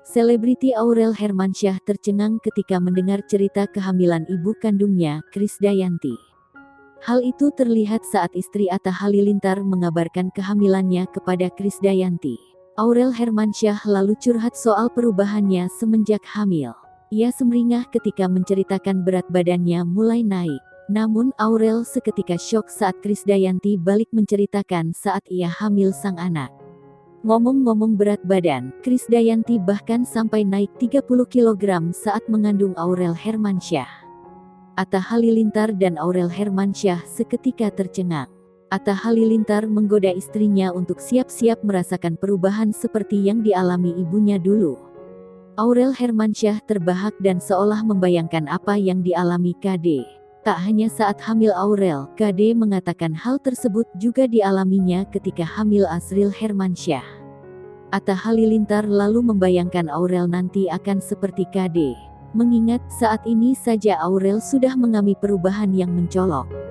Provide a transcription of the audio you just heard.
Selebriti Aurel Hermansyah tercengang ketika mendengar cerita kehamilan ibu kandungnya, Krisdayanti. Hal itu terlihat saat istri Atta Halilintar mengabarkan kehamilannya kepada Krisdayanti. Aurel Hermansyah lalu curhat soal perubahannya semenjak hamil. Ia sumringah ketika menceritakan berat badannya mulai naik. Namun Aurel seketika syok saat Krisdayanti balik menceritakan saat ia hamil sang anak. Ngomong-ngomong berat badan, Krisdayanti bahkan sampai naik 30 kg saat mengandung Aurel Hermansyah. Atta Halilintar dan Aurel Hermansyah seketika tercengang. Atta Halilintar menggoda istrinya untuk siap-siap merasakan perubahan seperti yang dialami ibunya dulu. Aurel Hermansyah terbahak dan seolah membayangkan apa yang dialami KD. Tak hanya saat hamil Aurel, KD mengatakan hal tersebut juga dialaminya ketika hamil Asril Hermansyah. Atta Halilintar lalu membayangkan Aurel nanti akan seperti KD. Mengingat saat ini saja Aurel sudah mengalami perubahan yang mencolok.